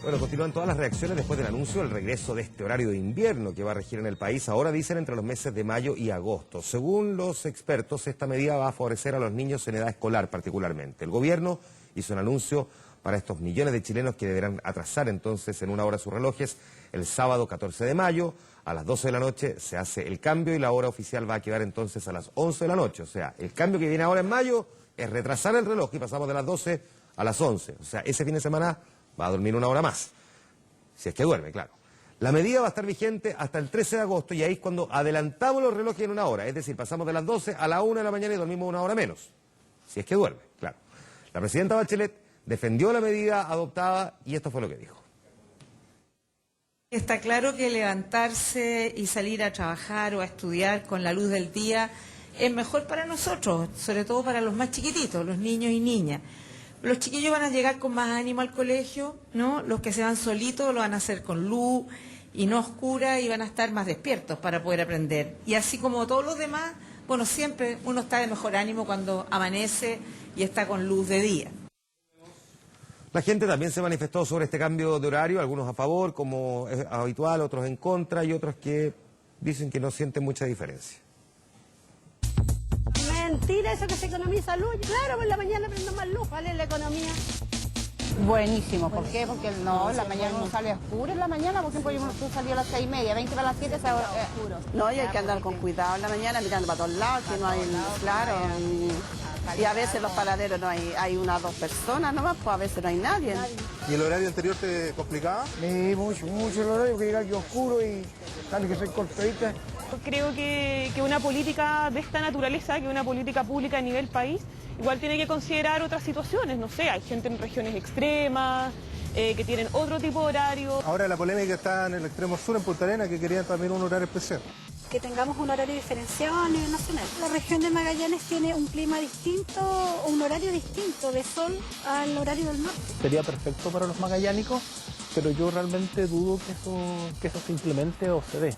Bueno, continúan todas las reacciones después del anuncio del regreso de este horario de invierno que va a regir en el país. Ahora dicen entre los meses de mayo y agosto. Según los expertos, esta medida va a favorecer a los niños en edad escolar particularmente. El gobierno hizo un anuncio para estos millones de chilenos que deberán atrasar entonces en una hora sus relojes. El sábado 14 de mayo a las 12 de la noche se hace el cambio y la hora oficial va a quedar entonces a las 11 de la noche. O sea, el cambio que viene ahora en mayo es retrasar el reloj y pasamos de las 12 a las 11. O sea, ese fin de semana va a dormir una hora más, si es que duerme, claro. La medida va a estar vigente hasta el 13 de agosto y ahí es cuando adelantamos los relojes en una hora. Es decir, pasamos de las 12 a la 1 de la mañana y dormimos una hora menos, si es que duerme, claro. La presidenta Bachelet defendió la medida adoptada y esto fue lo que dijo. Está claro que levantarse y salir a trabajar o a estudiar con la luz del día es mejor para nosotros, sobre todo para los más chiquititos, los niños y niñas. Los chiquillos van a llegar con más ánimo al colegio, ¿no? Los que se van solitos lo van a hacer con luz y no oscura y van a estar más despiertos para poder aprender. Y así como todos los demás, bueno, siempre uno está de mejor ánimo cuando amanece y está con luz de día. La gente también se manifestó sobre este cambio de horario, algunos a favor, como es habitual, otros en contra y otros que dicen que no sienten mucha diferencia. Mentira, eso que se economiza luz. Claro, por la mañana prendo más luz, ¿vale? La economía. Buenísimo, ¿por qué? Porque no, la mañana uno sale oscuro en la mañana, por ejemplo, yo salí a las 6:30, 20 para las 7 se oscuro. No, y hay que andar con cuidado en la mañana, mirando para todos lados, que no hay, claro, y a veces los paladeros no hay una o dos personas nomás, pues a veces no hay nadie. ¿Y el horario anterior te complicaba? Mucho el horario, que llega aquí oscuro y tal que soy cortadita. Creo que una política de esta naturaleza, que una política pública a nivel país, igual tiene que considerar otras situaciones, no sé, hay gente en regiones extremas, que tienen otro tipo de horario. Ahora la polémica está en el extremo sur, en Punta Arenas, que querían también un horario especial. Que tengamos un horario diferenciado a nivel nacional. La región de Magallanes tiene un clima distinto, un horario distinto de sol al horario del norte. Sería perfecto para los magallánicos, pero yo realmente dudo que eso se implemente o se dé.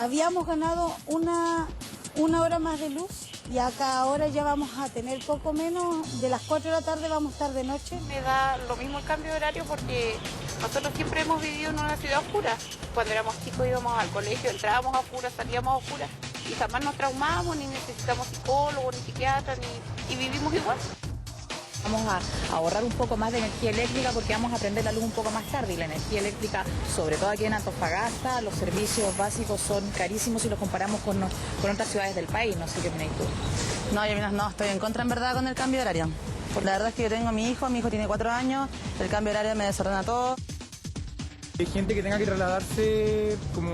Habíamos ganado una hora más de luz y acá ahora ya vamos a tener poco menos, de las 4 de la tarde vamos a estar de noche. Me da lo mismo el cambio de horario porque nosotros siempre hemos vivido en una ciudad oscura. Cuando éramos chicos íbamos al colegio, entrábamos a oscuras, salíamos a oscuras y jamás nos traumamos, ni necesitamos psicólogos, ni psiquiatras, y vivimos igual. Vamos a ahorrar un poco más de energía eléctrica porque vamos a prender la luz un poco más tarde y la energía eléctrica, sobre todo aquí en Antofagasta, los servicios básicos son carísimos si los comparamos con otras ciudades del país, no sé qué opinas tú. No, yo no, estoy en contra en verdad con el cambio de horario. La verdad es que yo tengo a mi hijo tiene 4 años, el cambio de horario me desordena todo. Hay gente que tenga que trasladarse como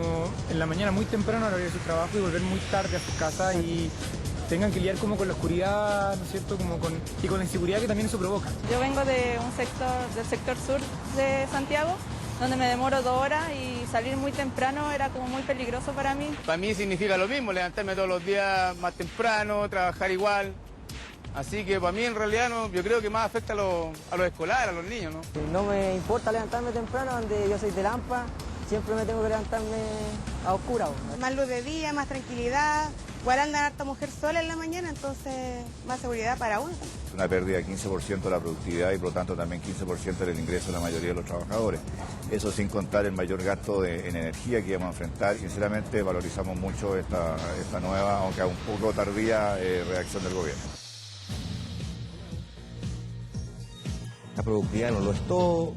en la mañana muy temprano a la hora de su trabajo y volver muy tarde a su casa y tengan que lidiar como con la oscuridad, ¿no es cierto? Y con la inseguridad que también eso provoca. Yo vengo de del sector sur de Santiago, donde me demoro 2 horas y salir muy temprano era como muy peligroso para mí. Para mí significa lo mismo, levantarme todos los días más temprano, trabajar igual. Así que para mí en realidad no, yo creo que más afecta a los escolares, a los niños, ¿no? No me importa levantarme temprano, donde yo soy de Lampa, siempre me tengo que levantarme a oscura. Más luz de día, más tranquilidad. Igual anda harta mujer sola en la mañana, entonces más seguridad para uno. Una pérdida de 15% de la productividad y por lo tanto también 15% del ingreso de la mayoría de los trabajadores. Eso sin contar el mayor gasto en energía que íbamos a enfrentar. Sinceramente valorizamos mucho esta nueva, aunque un poco tardía, reacción del gobierno. La productividad no lo es todo.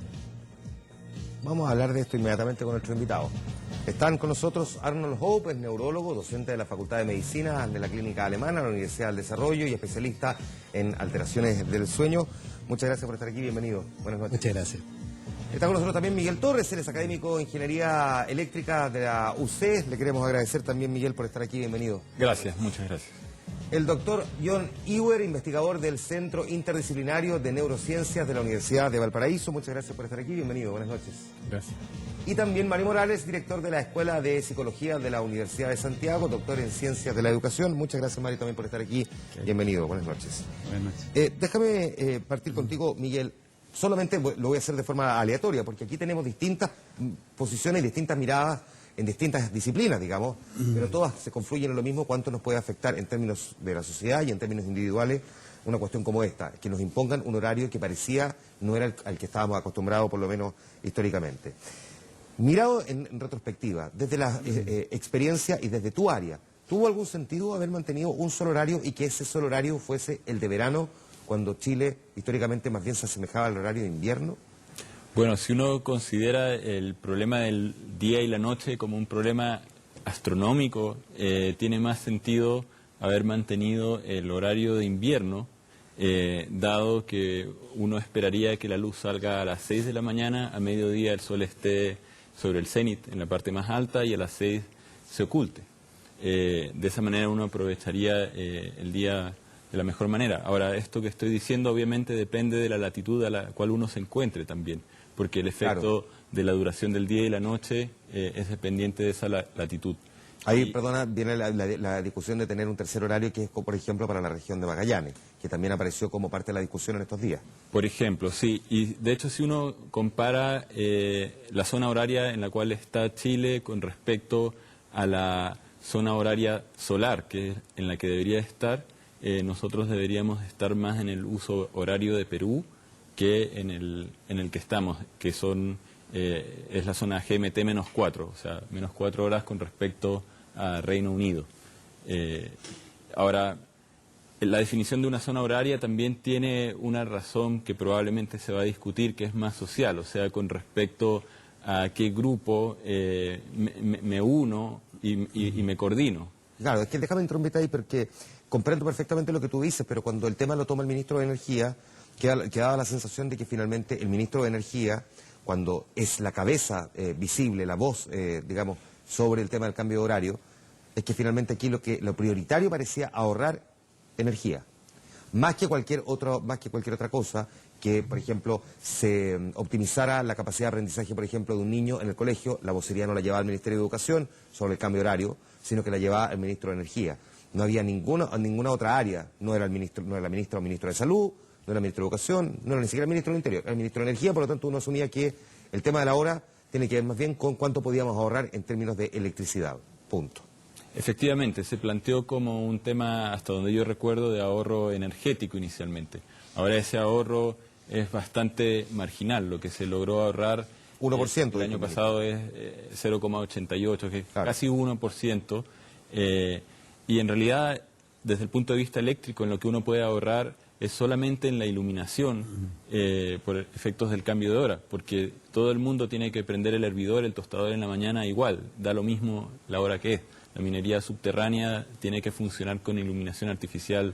Vamos a hablar de esto inmediatamente con nuestro invitado. Están con nosotros Arnold Hope, es neurólogo, docente de la Facultad de Medicina de la Clínica Alemana, de la Universidad del Desarrollo y especialista en alteraciones del sueño. Muchas gracias por estar aquí, bienvenido. Buenas noches. Muchas gracias. Está con nosotros también Miguel Torres, él es académico de Ingeniería Eléctrica de la UC. Le queremos agradecer también, Miguel, por estar aquí, bienvenido. Gracias, muchas gracias. El doctor John Iwer, investigador del Centro Interdisciplinario de Neurociencias de la Universidad de Valparaíso. Muchas gracias por estar aquí, bienvenido, buenas noches. Gracias. Y también Mario Morales, director de la Escuela de Psicología de la Universidad de Santiago, doctor en Ciencias de la Educación. Muchas gracias, Mario, también por estar aquí. Okay. Bienvenido, buenas noches. Buenas noches. Déjame partir contigo, Miguel. Solamente lo voy a hacer de forma aleatoria, porque aquí tenemos distintas posiciones, distintas miradas en distintas disciplinas, digamos, pero todas se confluyen en lo mismo, cuánto nos puede afectar en términos de la sociedad y en términos individuales una cuestión como esta, que nos impongan un horario que parecía no era al que estábamos acostumbrados, por lo menos históricamente. Mirado en retrospectiva, desde la experiencia y desde tu área, ¿tuvo algún sentido haber mantenido un solo horario y que ese solo horario fuese el de verano, cuando Chile históricamente más bien se asemejaba al horario de invierno? Bueno, si uno considera el problema del día y la noche como un problema astronómico, tiene más sentido haber mantenido el horario de invierno, dado que uno esperaría que la luz salga a las 6 de la mañana, a mediodía el sol esté sobre el cenit en la parte más alta y a las 6 se oculte. De esa manera uno aprovecharía el día de la mejor manera. Ahora, esto que estoy diciendo obviamente depende de la latitud a la cual uno se encuentre también, porque el efecto de la duración del día y la noche es dependiente de esa latitud. Ahí, perdona, viene la discusión de tener un tercer horario que es, por ejemplo, para la región de Magallanes, que también apareció como parte de la discusión en estos días. Por ejemplo, sí, y de hecho si uno compara la zona horaria en la cual está Chile con respecto a la zona horaria solar, que es en la que debería estar, nosotros deberíamos estar más en el uso horario de Perú que en el que estamos, que son es la zona GMT-4, o sea, menos 4 horas con respecto a Reino Unido. Ahora, la definición de una zona horaria también tiene una razón que probablemente se va a discutir, que es más social, o sea, con respecto a qué grupo me uno y me coordino. Claro, es que déjame interrumpirte ahí porque comprendo perfectamente lo que tú dices, pero cuando el tema lo toma el ministro de Energía, quedaba la sensación de que finalmente el ministro de Energía, cuando es la cabeza visible, la voz, digamos, sobre el tema del cambio de horario, es que finalmente aquí lo prioritario parecía ahorrar energía, más que cualquier otra cosa, que por ejemplo se optimizara la capacidad de aprendizaje, por ejemplo, de un niño en el colegio. La vocería no la llevaba el Ministerio de Educación sobre el cambio de horario, sino que la llevaba el Ministro de Energía. No había ninguna otra área, no era la ministra o ministro de Salud, no era el Ministro de Educación, no era ni siquiera el Ministro del Interior, era el Ministro de Energía. Por lo tanto uno asumía que el tema de la hora tiene que ver más bien con cuánto podíamos ahorrar en términos de electricidad, punto. Efectivamente, se planteó como un tema, hasta donde yo recuerdo, de ahorro energético inicialmente. Ahora ese ahorro es bastante marginal, lo que se logró ahorrar 1%. El año pasado es 0,88, que es casi 1%, y en realidad, desde el punto de vista eléctrico, en lo que uno puede ahorrar es solamente en la iluminación por efectos del cambio de hora, porque todo el mundo tiene que prender el hervidor, el tostador en la mañana igual, da lo mismo la hora que es. La minería subterránea tiene que funcionar con iluminación artificial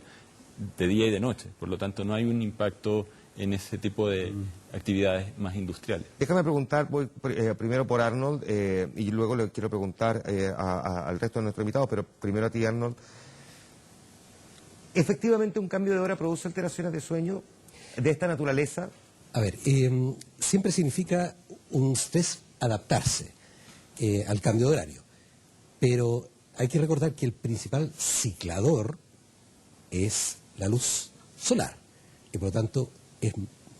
de día y de noche, por lo tanto no hay un impacto en ese tipo de actividades más industriales. Déjame preguntar, voy primero por Arnold y luego le quiero preguntar al resto de nuestros invitados, pero primero a ti, Arnold. ¿Efectivamente un cambio de hora produce alteraciones de sueño de esta naturaleza? A ver, siempre significa un estrés adaptarse al cambio de horario, pero hay que recordar que el principal ciclador es la luz solar, y por lo tanto es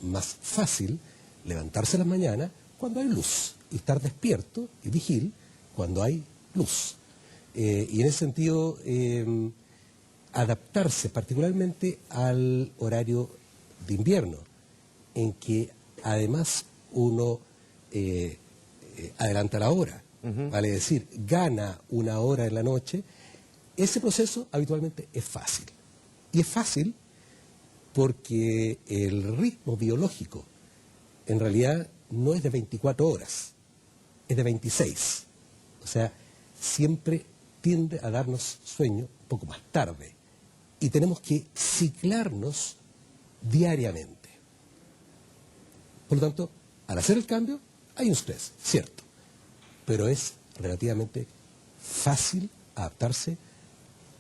más fácil levantarse en la mañana cuando hay luz y estar despierto y vigil cuando hay luz. Y en ese sentido, adaptarse particularmente al horario de invierno, en que además uno adelanta la hora, vale decir, gana una hora en la noche. Ese proceso habitualmente es fácil. Y es fácil porque el ritmo biológico en realidad no es de 24 horas, es de 26. O sea, siempre tiende a darnos sueño un poco más tarde. Y tenemos que ciclarnos diariamente. Por lo tanto, al hacer el cambio, hay un estrés, cierto, pero es relativamente fácil adaptarse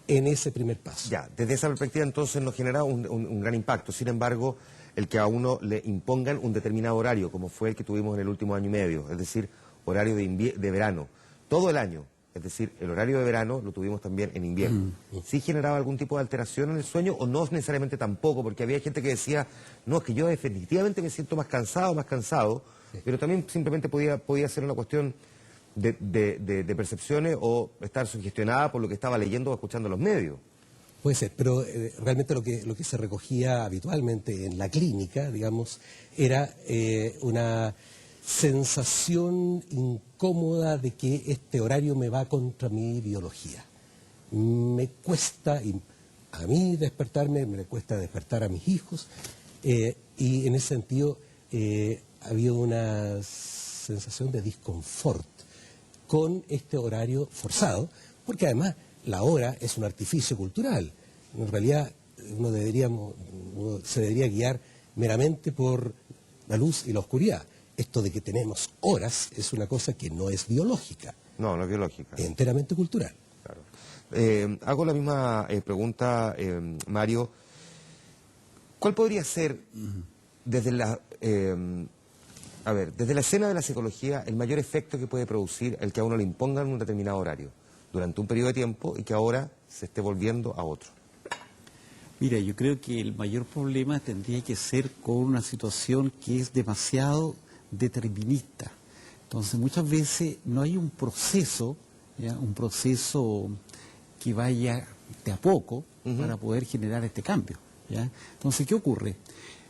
en ese primer paso. Ya, desde esa perspectiva entonces nos genera un gran impacto. Sin embargo, el que a uno le impongan un determinado horario, como fue el que tuvimos en el último año y medio, es decir, horario de verano, todo el año, es decir, el horario de verano lo tuvimos también en invierno. ¿Sí generaba algún tipo de alteración en el sueño o no necesariamente tampoco? Porque había gente que decía, no, es que yo definitivamente me siento más cansado, pero también simplemente podía ser una cuestión de percepciones o estar sugestionada por lo que estaba leyendo o escuchando en los medios. Puede ser, pero realmente lo que se recogía habitualmente en la clínica, digamos, era una sensación incómoda de que este horario me va contra mi biología. Me cuesta a mí despertarme, me cuesta despertar a mis hijos, y en ese sentido había una sensación de disconfort con este horario forzado, porque además la hora es un artificio cultural. En realidad uno se debería guiar meramente por la luz y la oscuridad. Esto de que tenemos horas es una cosa que no es biológica. No, no es biológica. Es enteramente cultural. Claro. Hago la misma pregunta, Mario. ¿Cuál podría ser, desde la escena de la psicología, el mayor efecto que puede producir el que a uno le impongan un determinado horario durante un periodo de tiempo y que ahora se esté volviendo a otro? Mira, yo creo que el mayor problema tendría que ser con una situación que es demasiado determinista. Entonces, muchas veces no hay un proceso, ¿ya? Un proceso que vaya de a poco para poder generar este cambio, ¿ya? Entonces, ¿qué ocurre?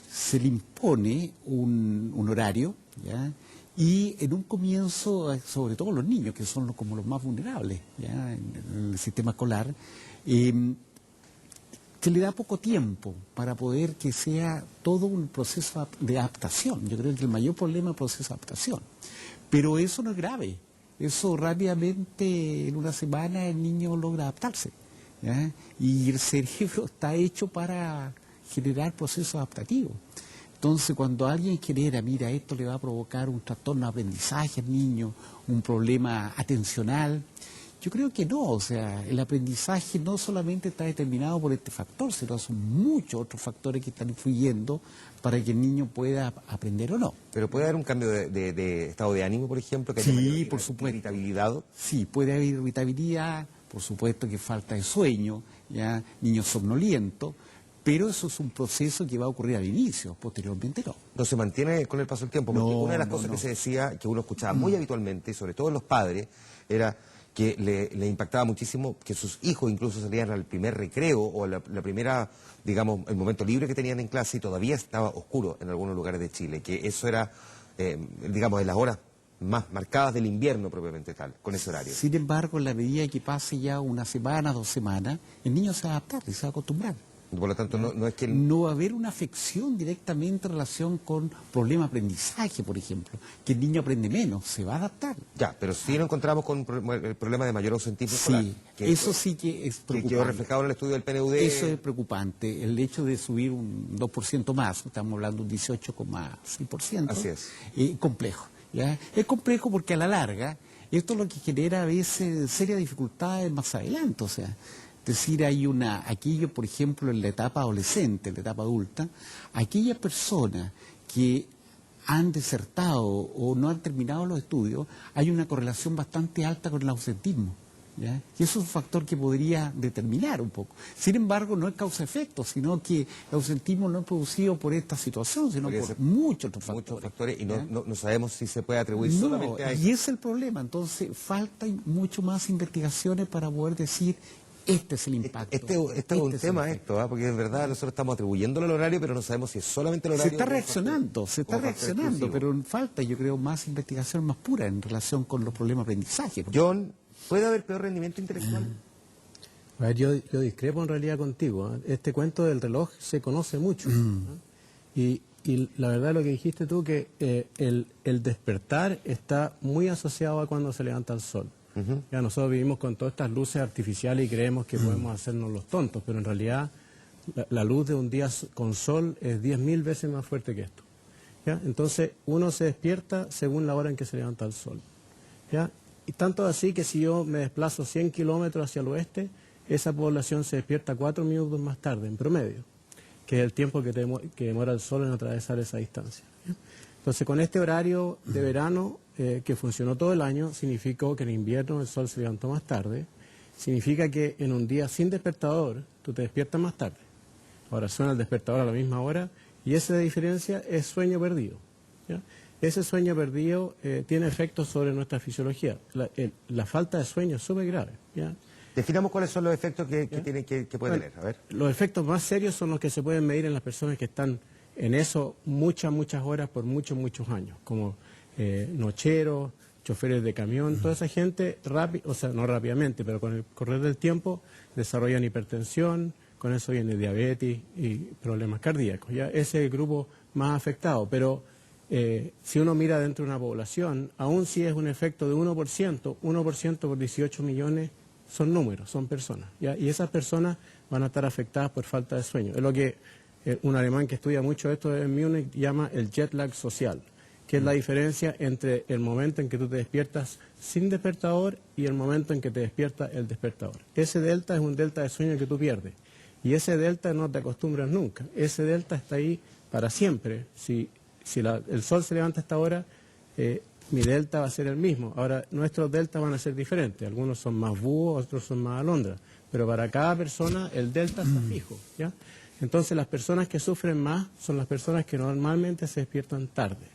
Se le impone un horario, ¿ya? Y en un comienzo, sobre todo los niños, que son como los más vulnerables, ¿ya? En el sistema escolar, se le da poco tiempo para poder que sea todo un proceso de adaptación. Yo creo que el mayor problema es el proceso de adaptación. Pero eso no es grave. Eso rápidamente, en una semana, el niño logra adaptarse, ¿ya? Y el cerebro está hecho para generar procesos adaptativos. Entonces, cuando alguien genera, mira, esto le va a provocar un trastorno de aprendizaje al niño, un problema atencional, yo creo que no. O sea, el aprendizaje no solamente está determinado por este factor, sino son muchos otros factores que están influyendo para que el niño pueda aprender o no. ¿Pero puede haber un cambio de estado de ánimo, por ejemplo? Que Sí, por supuesto. ¿Irritabilidad? Sí, puede haber irritabilidad, por supuesto que falta de sueño, ya niños somnolientos, pero eso es un proceso que va a ocurrir al inicio, posteriormente no. No se mantiene con el paso del tiempo, porque una de las cosas que se decía, que uno escuchaba muy habitualmente, sobre todo en los padres, era que le impactaba muchísimo que sus hijos incluso salían al primer recreo o la primera, digamos, el momento libre que tenían en clase y todavía estaba oscuro en algunos lugares de Chile, que eso era, digamos, en las horas más marcadas del invierno propiamente tal, con ese horario. Sin embargo, en la medida que pase ya una semana, 2 semanas, el niño se va a adaptar y se va a acostumbrar. Por lo tanto, no es que... No va a haber una afección directamente en relación con problemas de aprendizaje, por ejemplo, que el niño aprende menos, se va a adaptar. Ya, pero sí nos encontramos con el problema de mayor ausentismo escolar. Sí, eso sí que es preocupante. Que quedó reflejado en el estudio del PNUD. Eso es preocupante. El hecho de subir un 2% más, estamos hablando de un 18,6%. Así es. Complejo, ¿ya? Es complejo porque a la larga esto es lo que genera a veces serias dificultades más adelante, o sea... Es decir, aquello, por ejemplo, en la etapa adolescente, en la etapa adulta, aquellas personas que han desertado o no han terminado los estudios, hay una correlación bastante alta con el ausentismo, ¿ya? Y eso es un factor que podría determinar un poco. Sin embargo, no es causa-efecto, sino que el ausentismo no es producido por esta situación, sino por muchos otros factores. Y no sabemos si se puede atribuir solamente a eso. Y ese es el problema. Entonces, faltan mucho más investigaciones para poder decir... Este es el impacto. Este es un tema, porque es verdad, nosotros estamos atribuyéndolo al horario, pero no sabemos si es solamente el horario. Se está reaccionando, pero falta, yo creo, más investigación más pura en relación con los problemas de aprendizaje. John, ¿puede haber peor rendimiento intelectual? A ver, yo discrepo en realidad contigo. Este cuento del reloj se conoce mucho. Y la verdad lo que dijiste tú, que el despertar está muy asociado a cuando se levanta el sol. Ya nosotros vivimos con todas estas luces artificiales y creemos que podemos hacernos los tontos, pero en realidad la luz de un día con sol es 10.000 veces más fuerte que esto. ¿Ya? Entonces uno se despierta según la hora en que se levanta el sol. ¿Ya? Y tanto así que si yo me desplazo 100 kilómetros hacia el oeste, esa población se despierta 4 minutos más tarde, en promedio, que es el tiempo que demora el sol en atravesar esa distancia. ¿Ya? Entonces, con este horario de verano que funcionó todo el año, significó que en invierno el sol se levantó más tarde, significa que en un día sin despertador tú te despiertas más tarde. Ahora suena el despertador a la misma hora y esa diferencia es sueño perdido, ¿ya? Ese sueño perdido tiene efectos sobre nuestra fisiología. La falta de sueño es súper grave, ¿ya? Definamos cuáles son los efectos que puede tener. A ver. Los efectos más serios son los que se pueden medir en las personas que están en eso muchas horas por muchos años, como nocheros, choferes de camión, toda esa gente, no rápidamente, pero con el correr del tiempo desarrollan hipertensión, con eso viene diabetes y problemas cardíacos. Ya ese es el grupo más afectado, pero si uno mira dentro de una población, aún si es un efecto de 1% por 18 millones son números, son personas, ¿ya? Y esas personas van a estar afectadas por falta de sueño. Es lo que un alemán que estudia mucho esto en Múnich llama el jet lag social, que es la diferencia entre el momento en que tú te despiertas sin despertador y el momento en que te despierta el despertador. Ese delta es un delta de sueño que tú pierdes. Y ese delta no te acostumbras nunca. Ese delta está ahí para siempre. Si el sol se levanta a esta hora, mi delta va a ser el mismo. Ahora, nuestros deltas van a ser diferentes. Algunos son más búhos, otros son más alondras. Pero para cada persona el delta está fijo, ¿ya? Entonces, las personas que sufren más son las personas que normalmente se despiertan tarde.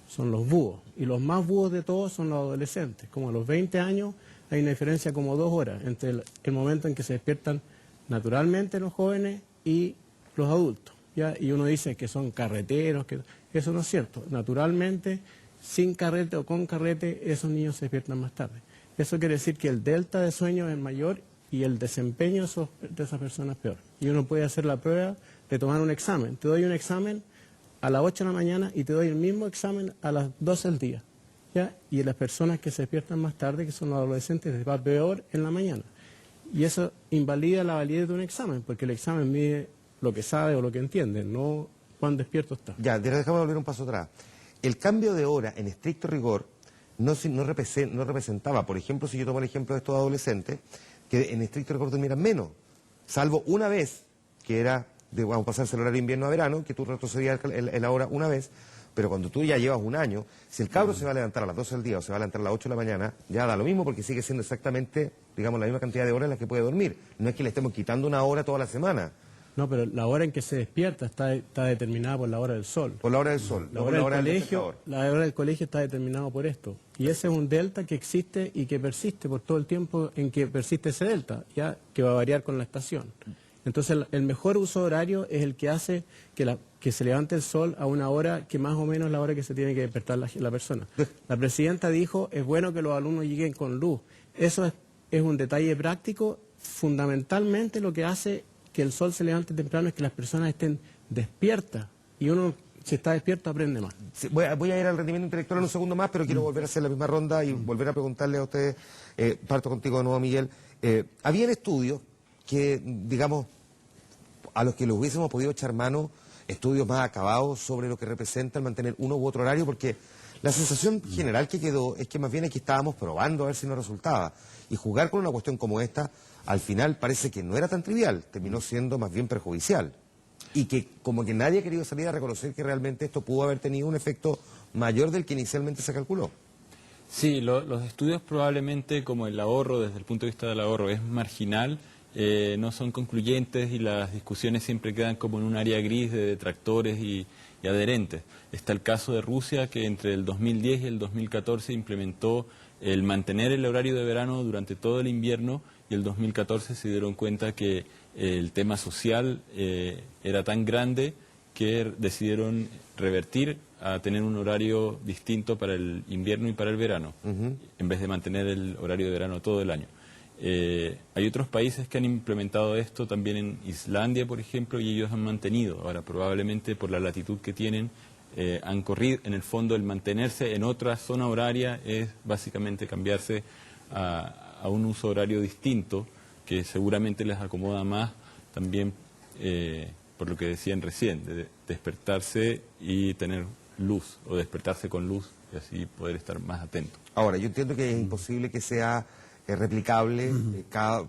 Son los búhos. Y los más búhos de todos son los adolescentes. Como a los 20 años hay una diferencia como 2 horas entre el momento en que se despiertan naturalmente los jóvenes y los adultos, ¿ya? Y uno dice que son carreteros, que eso no es cierto. Naturalmente, sin carrete o con carrete, esos niños se despiertan más tarde. Eso quiere decir que el delta de sueño es mayor y el desempeño de esas personas es peor. Y uno puede hacer la prueba de tomar un examen. Te doy un examen a las 8 de la mañana y te doy el mismo examen a las 12 del día, ¿ya? Y las personas que se despiertan más tarde, que son los adolescentes, les va peor en la mañana. Y eso invalida la validez de un examen, porque el examen mide lo que sabe o lo que entiende, no cuán despierto está. Ya, déjame volver un paso atrás. El cambio de hora, en estricto rigor, no representaba, por ejemplo, si yo tomo el ejemplo de estos adolescentes, que en estricto rigor durmieran menos, salvo una vez, que era, vamos a pasarse el horario de invierno a verano, que tú retrocedías la hora una vez, pero cuando tú ya llevas un año, si el cabro se va a levantar a las 12 del día o se va a levantar a las 8 de la mañana, ya da lo mismo porque sigue siendo exactamente, digamos, la misma cantidad de horas en las que puede dormir. No es que le estemos quitando una hora toda la semana. No, pero la hora en que se despierta está determinada por la hora del sol. Por la hora del sol, la hora del colegio está determinado por esto. Y ese es un delta que existe y que persiste por todo el tiempo en que persiste ese delta, ya que va a variar con la estación. Entonces, el mejor uso horario es el que hace que se levante el sol a una hora que más o menos es la hora que se tiene que despertar la persona. La presidenta dijo, es bueno que los alumnos lleguen con luz. Eso es un detalle práctico. Fundamentalmente lo que hace que el sol se levante temprano es que las personas estén despiertas. Y uno, si está despierto, aprende más. Sí, voy a ir al rendimiento intelectual en un segundo más, pero quiero volver a hacer la misma ronda y volver a preguntarle a ustedes, parto contigo de nuevo, Miguel. Habían estudios que, digamos, a los que les hubiésemos podido echar mano, estudios más acabados sobre lo que representa el mantener uno u otro horario, porque la sensación general que quedó es que más bien aquí estábamos probando a ver si nos resultaba. Y jugar con una cuestión como esta, al final parece que no era tan trivial, terminó siendo más bien perjudicial. Y que como que nadie ha querido salir a reconocer que realmente esto pudo haber tenido un efecto mayor del que inicialmente se calculó. Sí, los estudios probablemente, como el ahorro, desde el punto de vista del ahorro, es marginal, no son concluyentes y las discusiones siempre quedan como en un área gris de detractores y adherentes. Está el caso de Rusia, que entre el 2010 y el 2014 implementó el mantener el horario de verano durante todo el invierno, y el 2014 se dieron cuenta que el tema social era tan grande que decidieron revertir a tener un horario distinto para el invierno y para el verano, en vez de mantener el horario de verano todo el año. Hay otros países que han implementado esto, también en Islandia, por ejemplo, y ellos han mantenido. Ahora, probablemente por la latitud que tienen, han corrido. En el fondo, el mantenerse en otra zona horaria es básicamente cambiarse a un uso horario distinto, que seguramente les acomoda más también, por lo que decían recién, de despertarse y tener luz, o despertarse con luz, y así poder estar más atento. Ahora, yo entiendo que es imposible que sea replicable,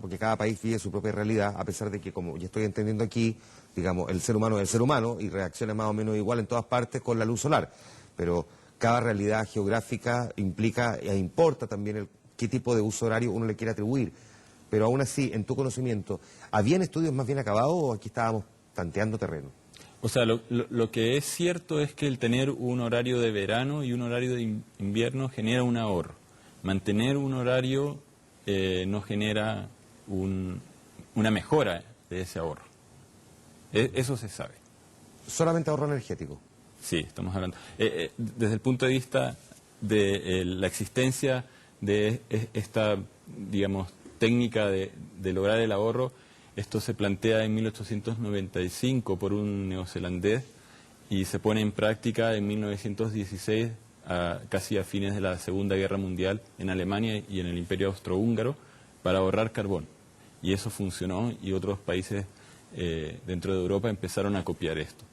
porque cada país vive su propia realidad, a pesar de que, como ya estoy entendiendo aquí, digamos, el ser humano es el ser humano y reacciona más o menos igual en todas partes con la luz solar. Pero cada realidad geográfica implica e importa también qué tipo de uso horario uno le quiere atribuir. Pero aún así, en tu conocimiento, ¿habían estudios más bien acabados o aquí estábamos tanteando terreno? O sea, lo que es cierto es que el tener un horario de verano y un horario de invierno genera un ahorro. Mantener un horario no genera una mejora de ese ahorro. Eso se sabe. ¿Solamente ahorro energético? Sí, estamos hablando. Desde el punto de vista de la existencia de esta, digamos, técnica de lograr el ahorro, esto se plantea en 1895 por un neozelandés y se pone en práctica en 1916, casi a fines de la Segunda Guerra Mundial, en Alemania y en el Imperio Austrohúngaro, para ahorrar carbón. Y eso funcionó y otros países dentro de Europa empezaron a copiar esto.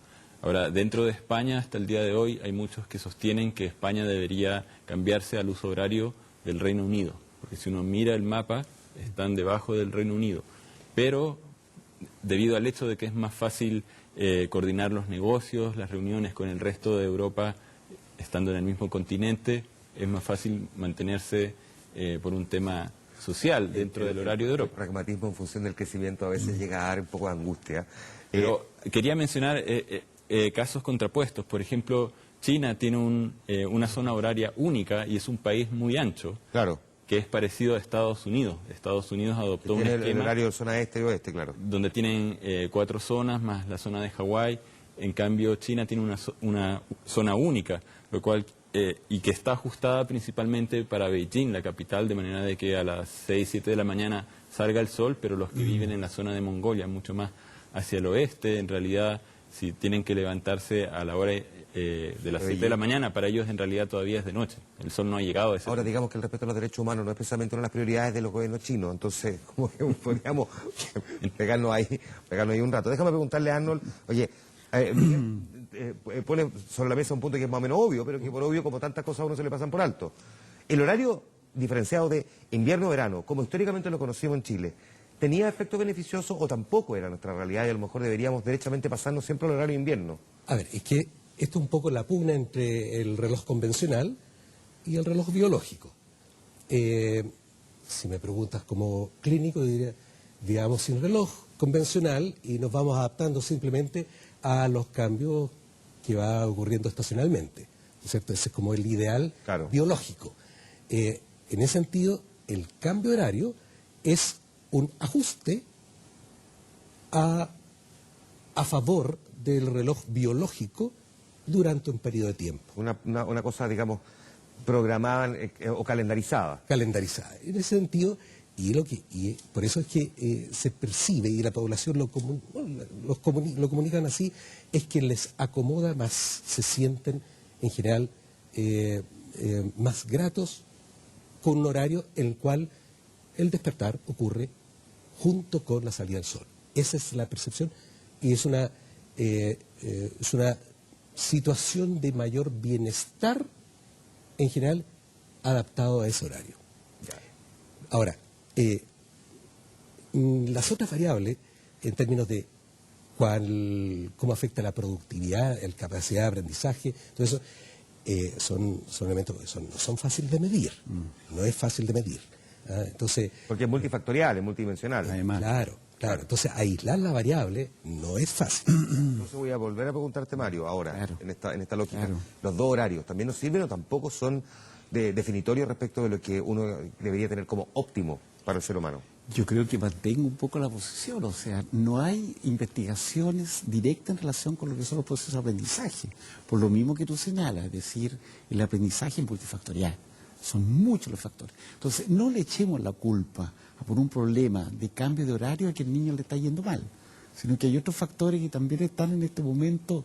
Ahora, dentro de España, hasta el día de hoy, hay muchos que sostienen que España debería cambiarse al uso horario del Reino Unido, porque si uno mira el mapa, están debajo del Reino Unido. Pero, debido al hecho de que es más fácil coordinar los negocios, las reuniones con el resto de Europa, estando en el mismo continente, es más fácil mantenerse por un tema social dentro del horario de Europa. El pragmatismo en función del crecimiento a veces llega a dar un poco de angustia. Pero quería mencionar casos contrapuestos. Por ejemplo, China tiene una zona horaria única y es un país muy ancho. Claro. Que es parecido a Estados Unidos. Estados Unidos adoptó un esquema... el horario de zona este y oeste, claro. Donde tienen 4 zonas, más la zona de Hawái. En cambio, China tiene una zona única, lo cual y que está ajustada principalmente para Beijing, la capital, de manera de que a las 6, 7 de la mañana salga el sol, pero los que viven en la zona de Mongolia, mucho más hacia el oeste, en realidad, si tienen que levantarse a la hora de las 7 de la mañana, para ellos en realidad todavía es de noche. El sol no ha llegado a ese Ahora, punto. digamos que el respeto a los derechos humanos no es precisamente una de las prioridades de los gobiernos chinos, entonces, como que podríamos pegarnos ahí un rato. Déjame preguntarle a Arnold, oye, pone sobre la mesa un punto que es más o menos obvio, pero que por obvio, como tantas cosas, a uno se le pasan por alto. El horario diferenciado de invierno-verano, como históricamente lo conocimos en Chile, ¿tenía efecto beneficioso o tampoco era nuestra realidad y a lo mejor deberíamos derechamente pasarnos siempre al horario de invierno? A ver, es que esto es un poco la pugna entre el reloj convencional y el reloj biológico. Si me preguntas como clínico, diría, digamos, sin reloj convencional y nos vamos adaptando simplemente a los cambios que va ocurriendo estacionalmente, ¿no es cierto? Ese es como el ideal biológico. En ese sentido, el cambio horario es un ajuste a favor del reloj biológico durante un periodo de tiempo. Una cosa, digamos, programada o calendarizada. Calendarizada. En ese sentido, y por eso es que se percibe, y la población lo comunican así, es que les acomoda más, se sienten en general más gratos con un horario en el cual el despertar ocurre junto con la salida del sol. Esa es la percepción y es una situación de mayor bienestar en general adaptado a ese horario. Ahora, las otras variables en términos de cómo afecta la productividad, la capacidad de aprendizaje, todo eso son elementos que no son fáciles de medir, no es fácil de medir. Entonces, porque es multifactorial, es multidimensional. Además. Claro. Entonces, aislar la variable no es fácil. Entonces voy a volver a preguntarte, Mario, ahora, en esta lógica. Los dos horarios, ¿también nos sirven o tampoco son definitorios respecto de lo que uno debería tener como óptimo para el ser humano? Yo creo que mantengo un poco la posición, o sea, no hay investigaciones directas en relación con lo que son los procesos de aprendizaje, por lo mismo que tú señalas, es decir, el aprendizaje es multifactorial, son muchos los factores. Entonces, no le echemos la culpa por un problema de cambio de horario a que el niño le está yendo mal, sino que hay otros factores que también están en este momento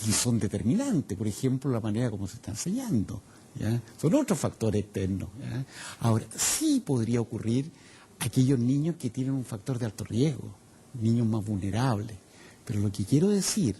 y son determinantes, por ejemplo, la manera como se está enseñando, ¿ya? Son otros factores externos, ¿ya? Ahora, sí podría ocurrir aquellos niños que tienen un factor de alto riesgo, niños más vulnerables. Pero lo que quiero decir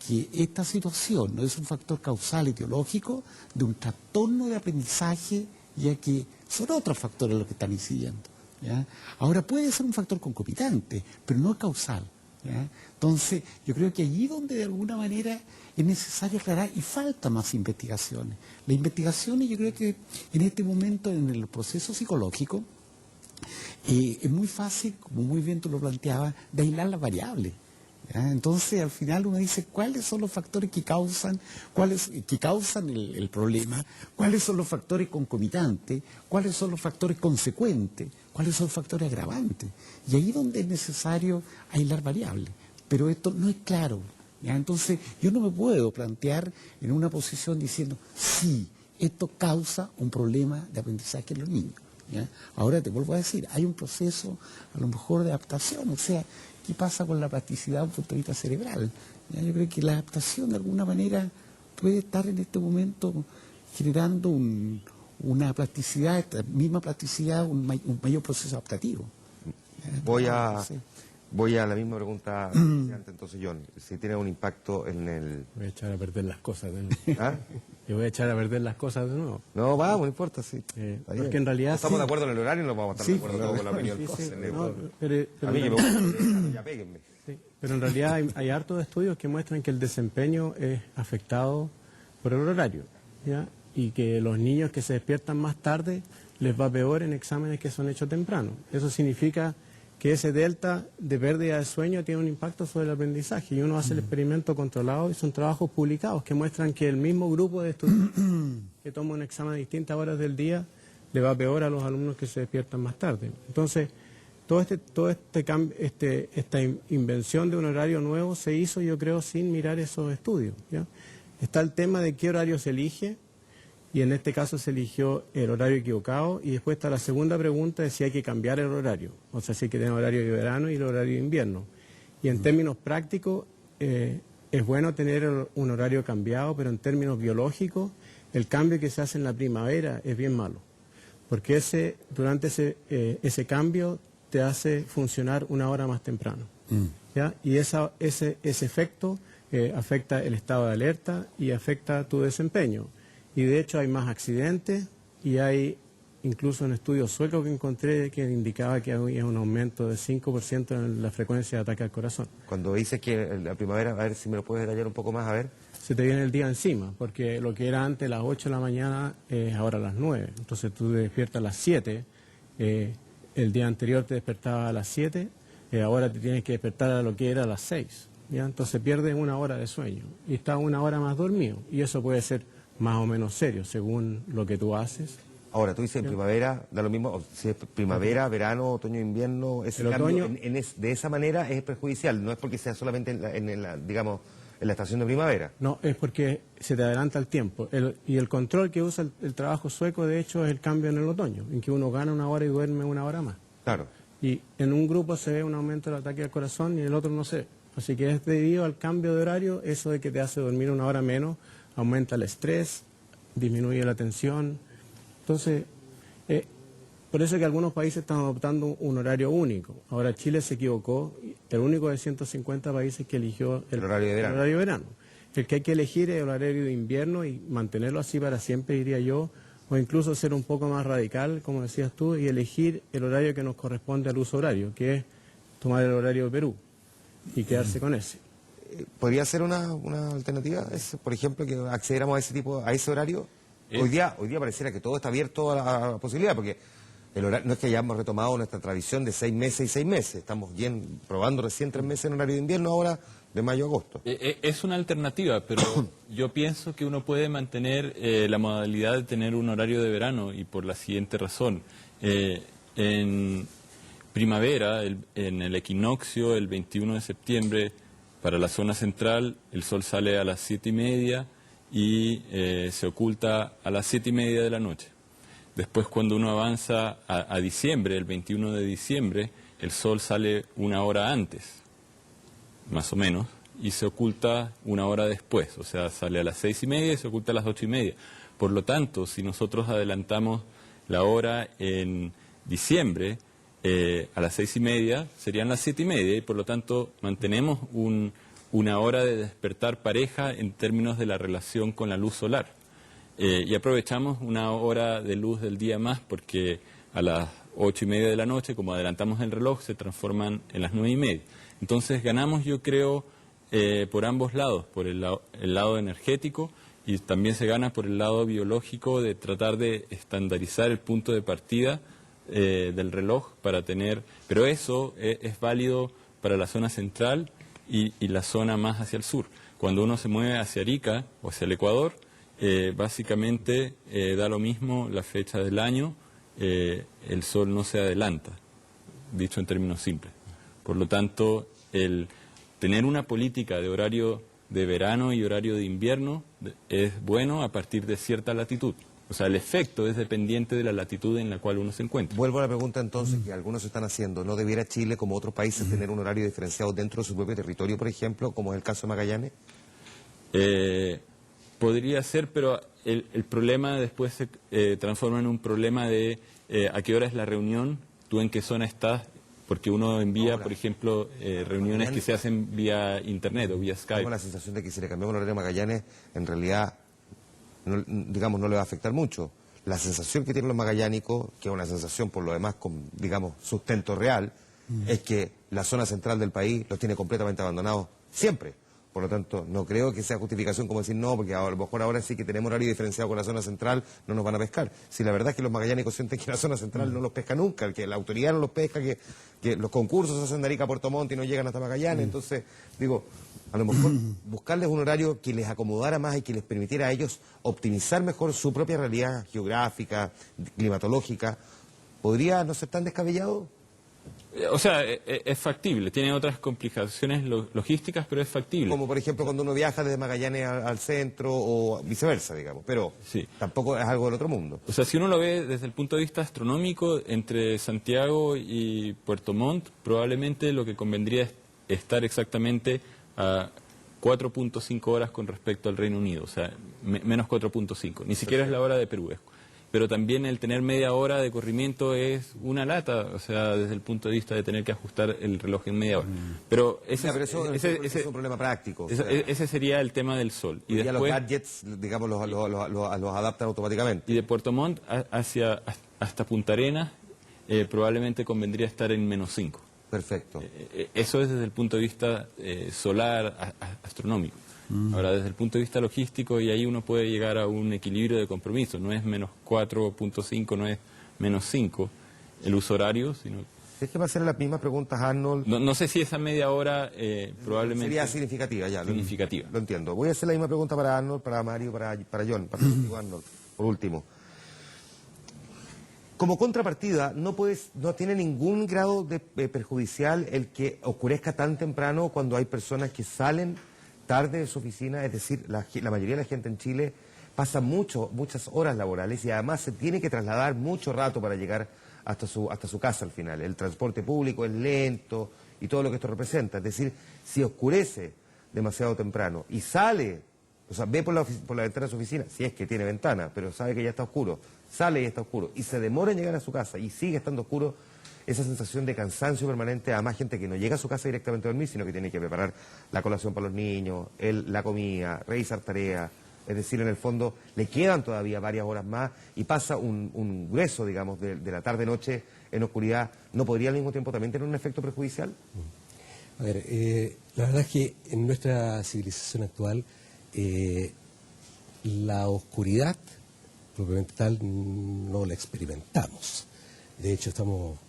que esta situación no es un factor causal etiológico de un trastorno de aprendizaje, ya que son otros factores los que están incidiendo, ¿ya? Ahora puede ser un factor concomitante, pero no causal, ¿ya? Entonces, yo creo que allí donde de alguna manera es necesario aclarar y falta más investigaciones. Las investigaciones, yo creo que en este momento en el proceso psicológico, es muy fácil, como muy bien tú lo planteabas, de aislar las variables. ¿Ya? Entonces, al final uno dice, ¿cuáles son los factores que causan el problema? ¿Cuáles son los factores concomitantes? ¿Cuáles son los factores consecuentes? ¿Cuáles son los factores agravantes? Y ahí es donde es necesario aislar variables. Pero esto no es claro. ¿Ya? Entonces, yo no me puedo plantear en una posición diciendo, sí, esto causa un problema de aprendizaje en los niños. ¿Ya? Ahora te vuelvo a decir, hay un proceso a lo mejor de adaptación, o sea, ¿qué pasa con la plasticidad desde un punto de vista cerebral? ¿Ya? Yo creo que la adaptación de alguna manera puede estar en este momento generando una plasticidad, esta misma plasticidad, un mayor proceso adaptativo. ¿Ya? Voy a la misma pregunta entonces, John, si tiene un impacto en el... Voy a echar a perder las cosas de nuevo. ¿Ah? Yo voy a echar a perder las cosas de nuevo. No, vamos, no importa, sí. Porque en realidad... Estamos de acuerdo en el horario y no vamos a estar de acuerdo con la opinión. A mí que me gusta, ya péguenme. Sí, pero en realidad hay hartos estudios que muestran que el desempeño es afectado por el horario, ¿ya? Y que los niños que se despiertan más tarde les va peor en exámenes que son hechos temprano. Eso significa que ese delta de pérdida de sueño tiene un impacto sobre el aprendizaje y uno hace el experimento controlado y son trabajos publicados que muestran que el mismo grupo de estudiantes que toma un examen a distintas horas del día le va peor a los alumnos que se despiertan más tarde. Entonces, esta invención de un horario nuevo se hizo, yo creo, sin mirar esos estudios, ¿ya? Está el tema de qué horario se elige, y en este caso se eligió el horario equivocado, y después está la segunda pregunta de si hay que cambiar el horario, o sea, si hay que tener horario de verano y el horario de invierno. Y en términos prácticos, es bueno tener un horario cambiado, pero en términos biológicos, el cambio que se hace en la primavera es bien malo, porque durante ese cambio te hace funcionar una hora más temprano, ¿ya? Y ese efecto afecta el estado de alerta y afecta tu desempeño. Y de hecho hay más accidentes y hay incluso un estudio sueco que encontré que indicaba que había un aumento de 5% en la frecuencia de ataque al corazón. Cuando dices que la primavera, a ver si me lo puedes detallar un poco más, a ver. Se te viene el día encima, porque lo que era antes las 8 de la mañana es ahora las 9. Entonces tú te despiertas a las 7, el día anterior te despertabas a las 7, ahora te tienes que despertar a lo que era a las 6. ¿Ya? Entonces pierdes una hora de sueño y estás una hora más dormido. Y eso puede ser más o menos serio, según lo que tú haces. Ahora, tú dices en primavera, da lo mismo, si es primavera, verano, otoño, invierno, ese cambio de esa manera es perjudicial, no es porque sea solamente en la estación de primavera. No, es porque se te adelanta el tiempo. Y el control que usa el trabajo sueco, de hecho, es el cambio en el otoño, en que uno gana una hora y duerme una hora más. Claro. Y en un grupo se ve un aumento del ataque al corazón y en el otro no se ve. Así que es debido al cambio de horario, eso de que te hace dormir una hora menos, aumenta el estrés, disminuye la tensión. Entonces, por eso es que algunos países están adoptando un horario único. Ahora Chile se equivocó, el único de 150 países que eligió el horario de verano. El que hay que elegir es el horario de invierno y mantenerlo así para siempre, diría yo, o incluso ser un poco más radical, como decías tú, y elegir el horario que nos corresponde al uso horario, que es tomar el horario de Perú y quedarse con ese. ¿Podría ser una alternativa, por ejemplo, que accediéramos a ese horario? Hoy día pareciera que todo está abierto a la posibilidad, porque el horario, no es que hayamos retomado nuestra tradición de 6 meses y 6 meses, estamos probando recién 3 meses en horario de invierno, ahora de mayo a agosto. Es una alternativa, pero yo pienso que uno puede mantener la modalidad de tener un horario de verano, y por la siguiente razón. En primavera, en el equinoccio, el 21 de septiembre, para la zona central, el sol sale a las 7:30 y se oculta a las 7:30 de la noche. Después, cuando uno avanza a diciembre, el 21 de diciembre, el sol sale una hora antes, más o menos, y se oculta una hora después, o sea, sale a las 6:30 y se oculta a las 8:30. Por lo tanto, si nosotros adelantamos la hora en diciembre, a las 6:30 serían las 7:30, y por lo tanto mantenemos una hora de despertar pareja en términos de la relación con la luz solar. Y aprovechamos una hora de luz del día más, porque a las 8:30 de la noche, como adelantamos el reloj, se transforman en las 9:30. Entonces ganamos, yo creo, por ambos lados, por el lado energético, y también se gana por el lado biológico de tratar de estandarizar el punto de partida del reloj para tener, pero eso es válido para la zona central y la zona más hacia el sur. Cuando uno se mueve hacia Arica o hacia el Ecuador, básicamente da lo mismo la fecha del año, el sol no se adelanta, dicho en términos simples. Por lo tanto, el tener una política de horario de verano y horario de invierno es bueno a partir de cierta latitud. O sea, el efecto es dependiente de la latitud en la cual uno se encuentra. Vuelvo a la pregunta entonces que algunos están haciendo. ¿No debiera Chile, como otros países, tener un horario diferenciado dentro de su propio territorio, por ejemplo, como es el caso de Magallanes? Podría ser, pero el problema después se transforma en un problema de a qué hora es la reunión, tú en qué zona estás, porque uno envía, por ejemplo, reuniones que se hacen vía internet o vía Skype. Tengo la sensación de que si le cambiamos el horario a Magallanes, en realidad, no, digamos, no le va a afectar mucho. La sensación que tienen los magallánicos, que es una sensación por lo demás con, digamos, sustento real, es que la zona central del país los tiene completamente abandonados siempre. Por lo tanto, no creo que sea justificación como decir no, porque a lo mejor ahora sí que tenemos horario diferenciado con la zona central, no nos van a pescar. Si la verdad es que los magallánicos sienten que la zona central no los pesca nunca, que la autoridad no los pesca, que los concursos se hacen de Arica a Puerto Montt y no llegan hasta Magallanes. Entonces, digo, a lo mejor buscarles un horario que les acomodara más y que les permitiera a ellos optimizar mejor su propia realidad geográfica, climatológica, ¿podría no ser tan descabellado? O sea, es factible, tiene otras complicaciones logísticas, pero es factible. Como por ejemplo cuando uno viaja desde Magallanes al centro o viceversa, digamos, pero sí, tampoco es algo del otro mundo. O sea, si uno lo ve desde el punto de vista astronómico, entre Santiago y Puerto Montt, probablemente lo que convendría es estar exactamente a 4.5 horas con respecto al Reino Unido, o sea, menos 4.5, ni siquiera es la hora de Perú. Pero también el tener media hora de corrimiento es una lata, o sea, desde el punto de vista de tener que ajustar el reloj en media hora. Pero ese es un problema práctico. Ese sería el tema del sol. Y después los gadgets, digamos, los adaptan automáticamente. Y de Puerto Montt hasta Punta Arenas, probablemente convendría estar en -5. Perfecto. Eso es desde el punto de vista solar, astronómico. Ahora, desde el punto de vista logístico, y ahí uno puede llegar a un equilibrio de compromiso. No es menos 4.5, no es menos 5 el uso horario, sino... Es que va a hacer las mismas preguntas, Arnold. No sé si esa media hora probablemente... Sería significativa, ya. Significativa. Lo entiendo. Voy a hacer la misma pregunta para Arnold, para Mario, para John, para Arnold, por último. Como contrapartida, no tiene ningún grado de perjudicial el que oscurezca tan temprano cuando hay personas que salen tarde de su oficina, es decir, la mayoría de la gente en Chile pasa muchas horas laborales y además se tiene que trasladar mucho rato para llegar hasta su casa al final. El transporte público es lento y todo lo que esto representa. Es decir, si oscurece demasiado temprano y sale, o sea, ve por la ventana de su oficina, si es que tiene ventana, pero sabe que ya está oscuro, sale y está oscuro, y se demora en llegar a su casa y sigue estando oscuro, esa sensación de cansancio permanente, además gente que no llega a su casa directamente a dormir, sino que tiene que preparar la colación para los niños, la comida, revisar tareas, es decir, en el fondo le quedan todavía varias horas más y pasa un grueso, digamos, de la tarde-noche en oscuridad, ¿no podría al mismo tiempo también tener un efecto perjudicial? A ver, la verdad es que en nuestra civilización actual la oscuridad propiamente tal no la experimentamos. De hecho, estamos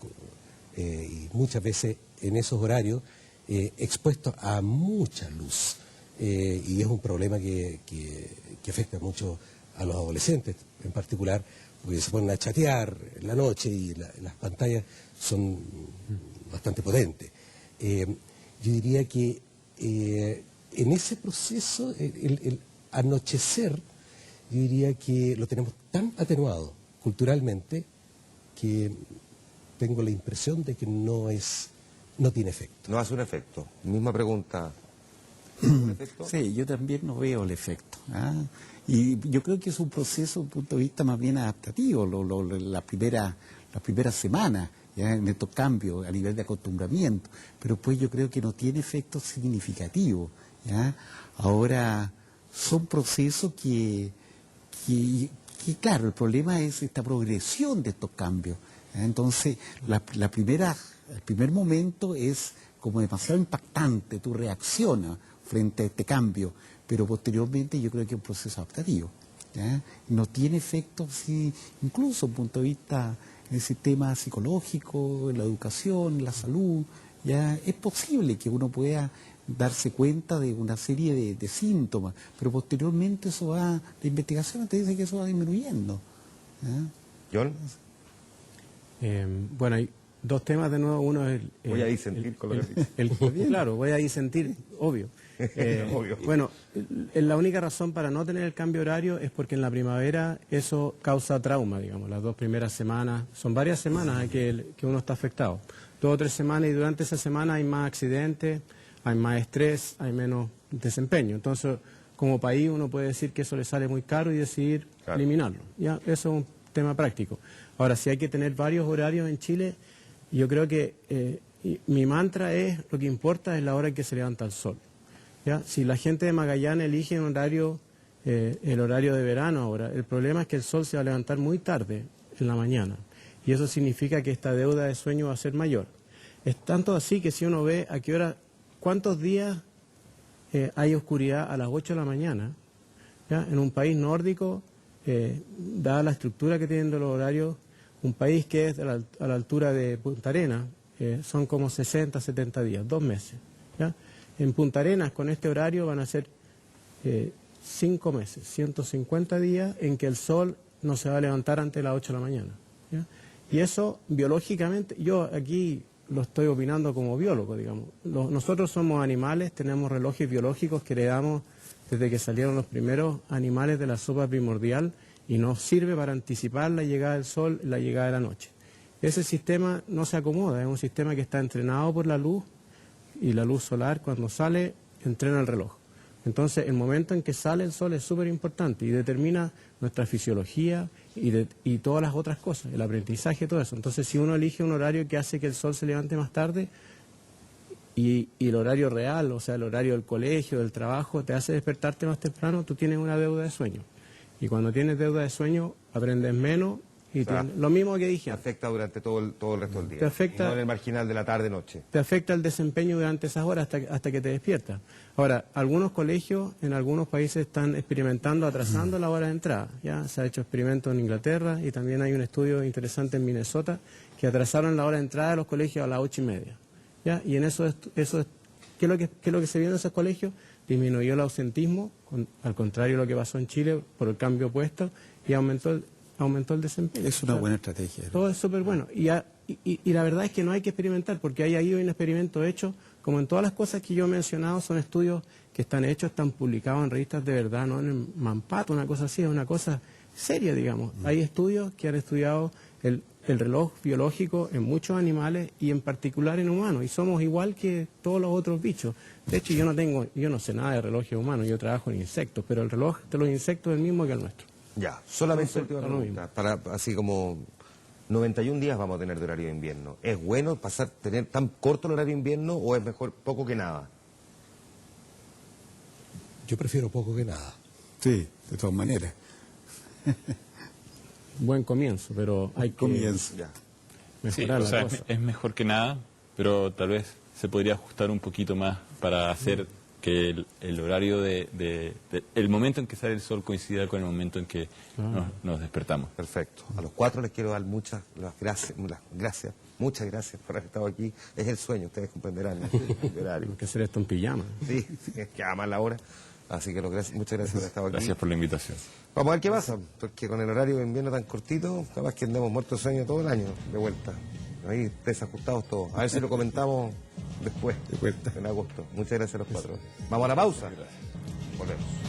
y muchas veces en esos horarios expuestos a mucha luz. Y es un problema que afecta mucho a los adolescentes en particular, porque se ponen a chatear en la noche y las pantallas son bastante potentes. Yo diría que en ese proceso, el anochecer, yo diría que lo tenemos tan atenuado culturalmente que tengo la impresión de que no tiene efecto. No hace un efecto. Misma pregunta. Sí, yo también no veo el efecto. Y yo creo que es un proceso, desde un punto de vista más bien adaptativo, la primera semana, ¿ya? En estos cambios a nivel de acostumbramiento, pero pues yo creo que no tiene efecto significativo, ¿ya? Ahora, son procesos que claro, el problema es esta progresión de estos cambios, ¿ya? Entonces, el primer momento es como demasiado impactante, tú reaccionas frente a este cambio, pero posteriormente yo creo que es un proceso adaptativo, ¿ya? No tiene efecto, sí, incluso desde el punto de vista del sistema psicológico, en la educación, en la salud, ya es posible que uno pueda darse cuenta de una serie de síntomas, pero posteriormente eso va, la investigación te dice que eso va disminuyendo. ¿John? Bueno, hay dos temas de nuevo. Uno es voy a disentir con lo que dice. Claro, voy a disentir, obvio. Obvio. Bueno, la única razón para no tener el cambio horario es porque en la primavera eso causa trauma, digamos. Las 2 primeras semanas, son varias semanas que uno está afectado. 2 o 3 semanas, y durante esa semana hay más accidentes, hay más estrés, hay menos desempeño. Entonces, como país uno puede decir que eso le sale muy caro y decidir eliminarlo. ¿Ya? Eso es un tema práctico. Ahora, si hay que tener varios horarios en Chile, yo creo que mi mantra es, lo que importa es la hora en que se levanta el sol. ¿Ya? Si la gente de Magallanes elige un horario, el horario de verano ahora, el problema es que el sol se va a levantar muy tarde en la mañana. Y eso significa que esta deuda de sueño va a ser mayor. Es tanto así que si uno ve a qué hora, cuántos días hay oscuridad a las 8 de la mañana, ¿ya? En un país nórdico, dada la estructura que tienen de los horarios, un país que es a la altura de Punta Arenas, son como 60, 70 días, 2 meses. ¿Ya? En Punta Arenas, con este horario, van a ser 5 meses, 150 días en que el sol no se va a levantar antes de las 8 de la mañana. ¿Ya? Y eso, biológicamente, yo aquí lo estoy opinando como biólogo, digamos. Nosotros somos animales, tenemos relojes biológicos que heredamos desde que salieron los primeros animales de la sopa primordial y nos sirve para anticipar la llegada del sol, la llegada de la noche. Ese sistema no se acomoda, es un sistema que está entrenado por la luz, y la luz solar cuando sale entrena el reloj. Entonces el momento en que sale el sol es súper importante y determina nuestra fisiología y todas las otras cosas, el aprendizaje, todo eso. Entonces si uno elige un horario que hace que el sol se levante más tarde y el horario real, o sea el horario del colegio, del trabajo, te hace despertarte más temprano, tú tienes una deuda de sueño. Y cuando tienes deuda de sueño aprendes menos. Y lo mismo que dije. Te afecta durante todo el resto del día. Te afecta, y no en el marginal de la tarde-noche. Te afecta el desempeño durante esas horas hasta que te despiertas. Ahora, algunos colegios en algunos países están experimentando, atrasando la hora de entrada. Ya se ha hecho experimento en Inglaterra y también hay un estudio interesante en Minnesota que atrasaron la hora de entrada de los colegios a las 8:30. ¿Ya? Y en eso es ¿qué es lo que se vio en esos colegios? Disminuyó el ausentismo, al contrario de lo que pasó en Chile por el cambio opuesto, y aumentó el desempeño. Es una buena estrategia. Todo es súper bueno. Y la verdad es que no hay que experimentar, porque hay ahí un experimento hecho, como en todas las cosas que yo he mencionado, son estudios que están hechos, están publicados en revistas de verdad, no en Mampato, una cosa así, es una cosa seria, digamos. Hay estudios que han estudiado el reloj biológico en muchos animales y en particular en humanos, y somos igual que todos los otros bichos. De hecho, yo no sé nada de relojes humanos, yo trabajo en insectos, pero el reloj de los insectos es el mismo que el nuestro. Ya, solamente última pregunta, para así como 91 días vamos a tener de horario de invierno. ¿Es bueno tener tan corto el horario de invierno o es mejor poco que nada? Yo prefiero poco que nada. Sí, de todas maneras. Buen comienzo, pero hay que mejorar la cosa. Es mejor que nada, pero tal vez se podría ajustar un poquito más para hacer que el horario el momento en que sale el sol coincida con el momento en que nos despertamos. Perfecto. A los 4 les quiero dar muchas gracias por haber estado aquí. Es el sueño, ustedes comprenderán. Hay que hacer esto en pijama. Sí, es que aman la hora. Así que muchas gracias por haber estado aquí. Gracias por la invitación. Vamos a ver qué pasa, porque con el horario de invierno tan cortito, capaz que andemos muertos de sueño todo el año de vuelta. Ahí desajustados todos. A ver si lo comentamos después, en agosto. Muchas gracias a los 4. Vamos a la pausa. Volvemos.